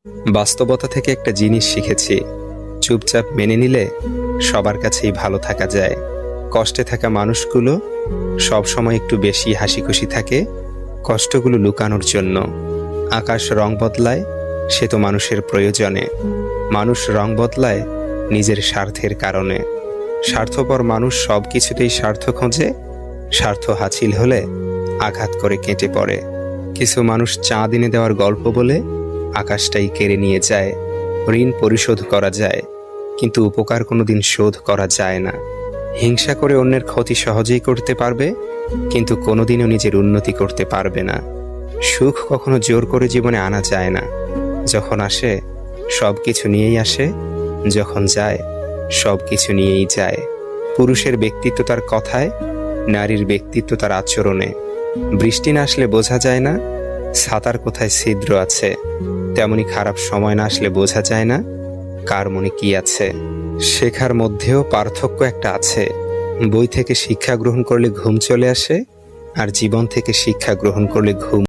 বাস্তবতা থেকে একটা জিনিস শিখেছি, চুপচাপ মেনে নিলে সবার কাছেই ভালো থাকা যায়। কষ্টে থাকা মানুষগুলো সবসময় একটু বেশি হাসিখুশি থাকে কষ্টগুলো লুকানোর জন্য। আকাশ রং বদলায়, সে তো মানুষের প্রয়োজনে। মানুষ রং বদলায় নিজের স্বার্থের কারণে। স্বার্থপর মানুষ সব কিছুতেই স্বার্থ খোঁজে, স্বার্থ হাসিল হলে আঘাত করে কেটে পড়ে। কিছু মানুষ চাঁদ এনে দেওয়ার গল্প বলে আকাশটাই কেড়ে নিয়ে যায়। ঋণ পরিশোধ করা যায়, কিন্তু উপকার কোনোদিন শোধ করা যায় না। হিংসা করে অন্যের ক্ষতি সহজেই করতে পারবে, কিন্তু কোনোদিনও নিজের উন্নতি করতে পারবে না। সুখ কখনো জোর করে জীবনে আনা যায় না। যখন আসে সব কিছু নিয়েই আসে, যখন যায় সব কিছু নিয়েই যায়। পুরুষের ব্যক্তিত্ব তার কথায়, নারীর ব্যক্তিত্ব তার আচরণে। বৃষ্টি না আসলে বোঝা যায় না ছাতার কোথায় ছিদ্র আছে, তেমনি খারাপ সময় না আসলে বোঝা যায় না কার মনে কি আছে। শেখার মধ্যেও পার্থক্য একটা আছে। বই থেকে শিক্ষা গ্রহণ করলে ঘুম চলে আসে, আর জীবন থেকে শিক্ষা গ্রহণ করলে ঘুম